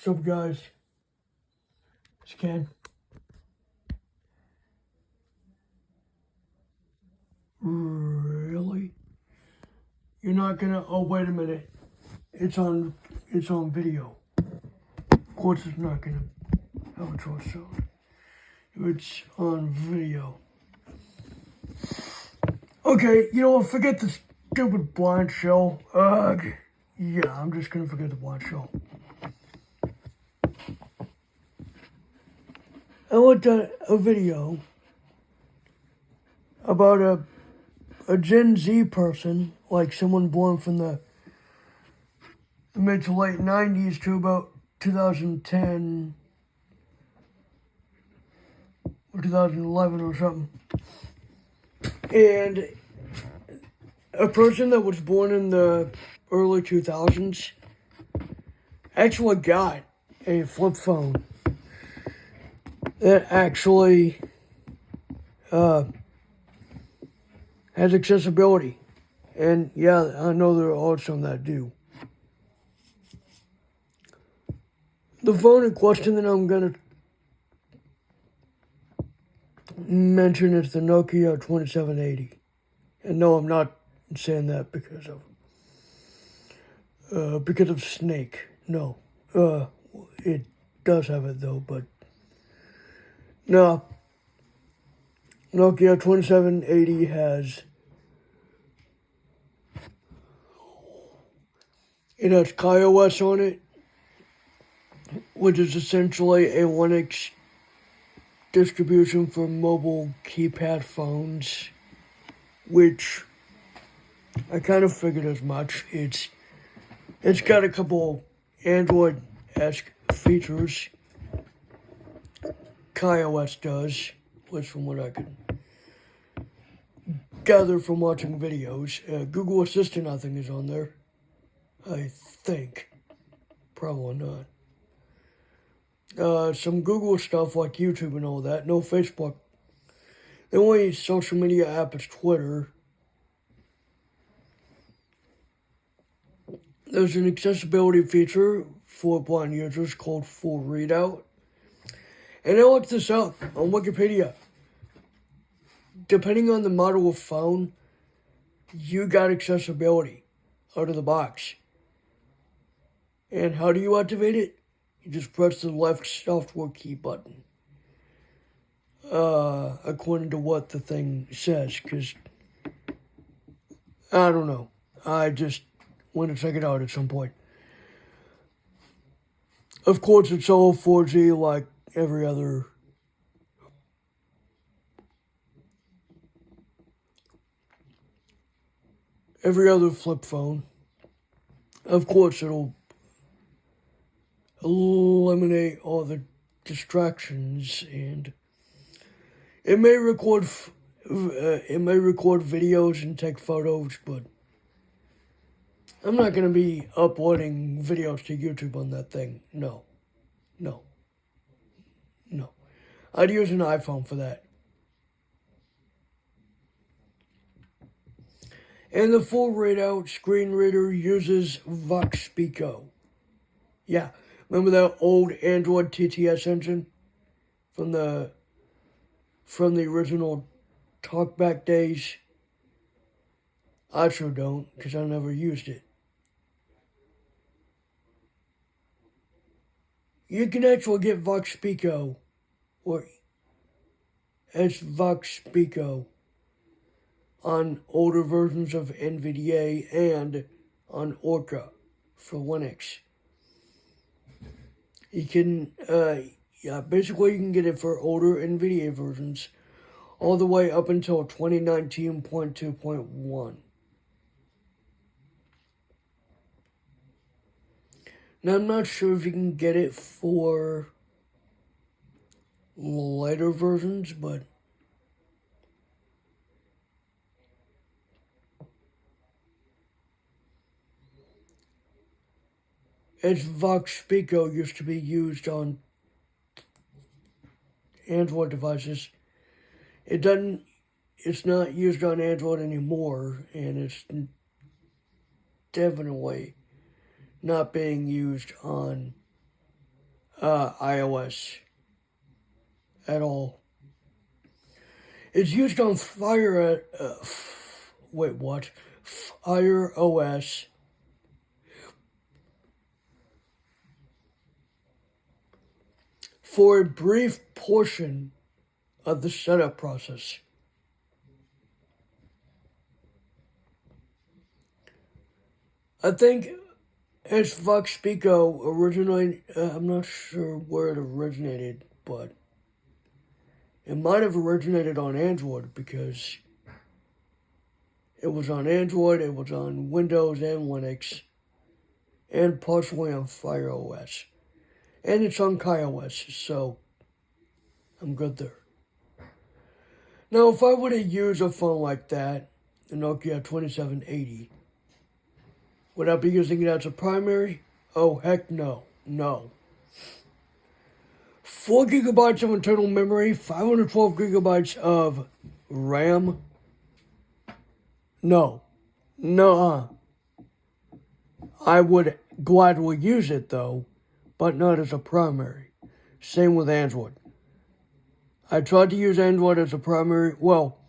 What's up, guys? It's Ken. Really? You're not gonna? Oh, wait a minute. It's on video. Of course, it's not gonna have a choice sound. It's on video. Okay, you know what? Forget the stupid blind show. Yeah, I'm just gonna forget the blind show. I looked at a video about a Gen Z person, like someone born from the mid to late 90s to about 2010 or 2011 or something. And a person that was born in the early 2000s actually got a flip phone that actually has accessibility. And yeah, I know there are some that do. The phone in question that I'm going to mention is the Nokia 2780. And no, I'm not saying that because of Snake. No. It does have it though, but no. Nokia 2780 has KaiOS on it, which is essentially a Linux distribution for mobile keypad phones, which I kind of figured as much. It's got a couple Android-esque features. KaiOS does, which from what I could gather from watching videos. Google Assistant, I think, is on there. I think. Probably not. Some Google stuff like YouTube and all that. No Facebook. The only social media app is Twitter. There's an accessibility feature for blind users called Full Readout. And I looked this up on Wikipedia. Depending on the model of phone, you got accessibility out of the box. And how do you activate it? You just press the left software key button. According to what the thing says, because I don't know. I just want to check it out at some point. Of course, it's all 4G like every other flip phone. Of course, it'll eliminate all the distractions, and it may record videos and take photos, but I'm not going to be uploading videos to YouTube on that thing. No. I'd use an iPhone for that. And the full readout screen reader uses Vox Pico. Yeah, remember that old Android TTS engine from the original TalkBack days? I sure don't, because I never used it. You can actually get Vox Pico, or as Vox Pico, on older versions of NVDA and on Orca for Linux. You can, basically you can get it for older NVDA versions all the way up until 2019.2.1. Now, I'm not sure if you can get it for later versions, but as Vox Pico used to be used on Android devices, it's not used on Android anymore, and it's definitely not being used on iOS at all. It's used on Fire OS. For a brief portion of the setup process. I think it's VoxPico originated, I'm not sure where it originated, but it might have originated on Android because it was on Android, it was on Windows and Linux, and partially on Fire OS. And it's on KaiOS, so I'm good there. Now, if I were to use a phone like that, the Nokia 2780, would I be using it as a primary? Oh, heck no. No. 4 gigabytes of internal memory, 512 gigabytes of RAM? No. Nuh-uh. I would gladly use it, though, but not as a primary. Same with Android. I tried to use Android as a primary. Well,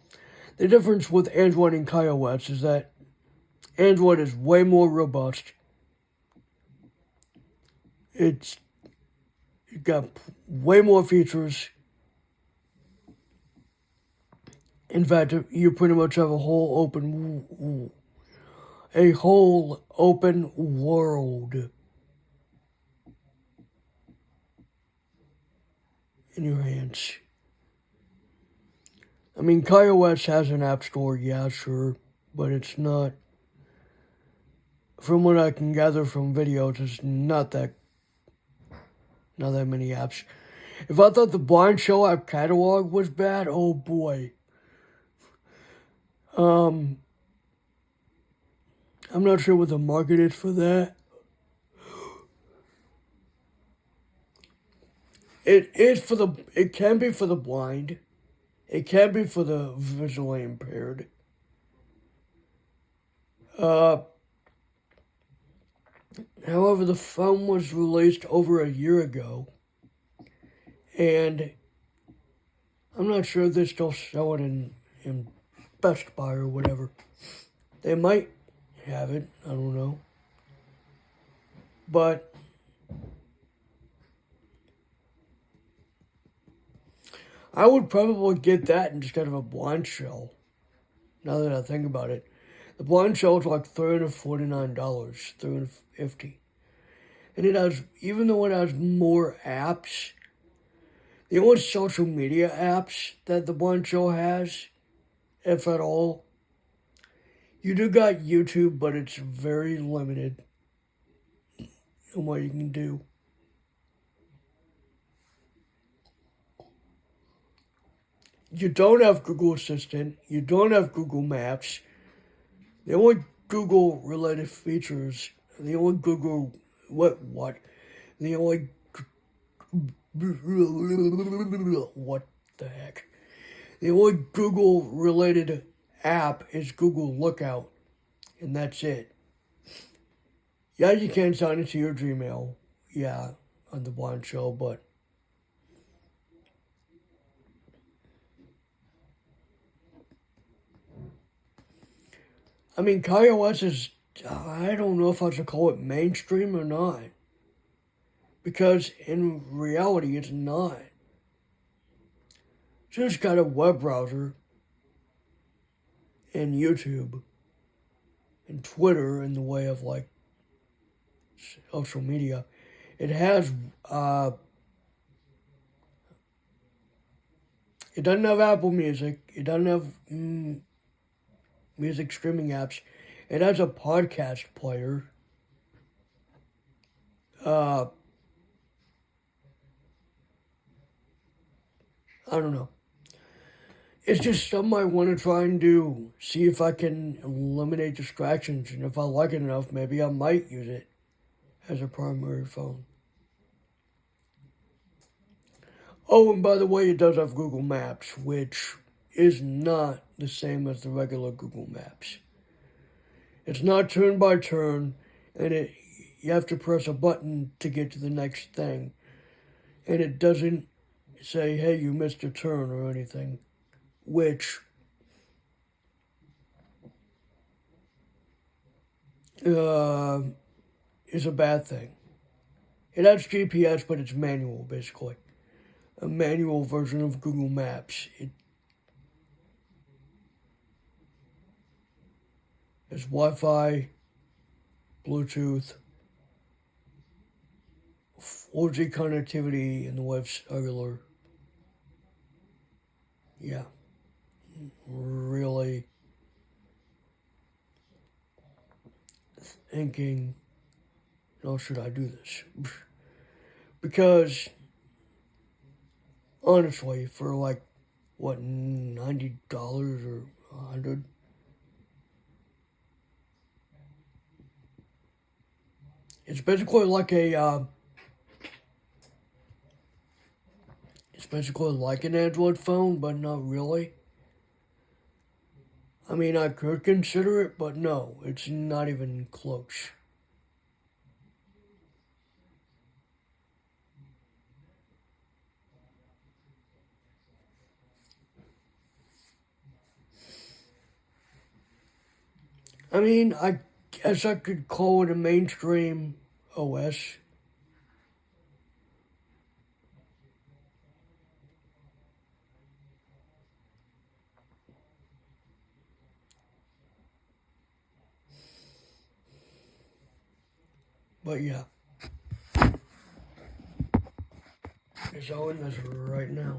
the difference with Android and KaiOS is that Android is way more robust. It's got way more features. In fact, you pretty much have a whole open world in your hands. I mean, KaiOS has an app store, yeah, sure, but it's not. From what I can gather from videos, it's not that many apps. If I thought the Blind Shell app catalog was bad, oh boy. I'm not sure what the market is for that. It can be for the blind. It can be for the visually impaired. However, the phone was released over a year ago, and I'm not sure if they still sell it in Best Buy or whatever. They might have it, I don't know. But I would probably get that instead of a Blind Shell, now that I think about it. The Blind Shell is like $349, $350. And it has, even though it has more apps, the only social media apps that the Blind Shell has, if at all, you do got YouTube, but it's very limited in what you can do. You don't have Google Assistant. You don't have Google Maps. The only Google-related features, the only Google, what? The only, what the heck? The only Google-related app is Google Lookout, and that's it. Yeah, you can sign into your Gmail, yeah, on the Blind Shell, but I mean, KaiOS is, I don't know if I should call it mainstream or not. Because in reality, it's not. It's just got a web browser and YouTube and Twitter in the way of like social media. It has, it doesn't have Apple Music. It doesn't have music streaming apps. It has a podcast player. I don't know. It's just something I want to try and do. See if I can eliminate distractions. And if I like it enough, maybe I might use it as a primary phone. Oh, and by the way, it does have Google Maps, which is not the same as the regular Google Maps. It's not turn by turn, and you have to press a button to get to the next thing. and it doesn't say, hey, you missed a turn or anything, which is a bad thing. It has GPS, but it's manual, basically. A manual version of Google Maps. It has Wi-Fi, Bluetooth, 4G connectivity in the web cellular. Yeah. Really thinking, oh, should I do this? Because, honestly, for like, what, $90 or $100? It's basically like it's basically like an Android phone, but not really. I mean, I could consider it, but no, it's not even close. I mean, I guess I could call it a mainstream OS. But yeah, it's all in this right now.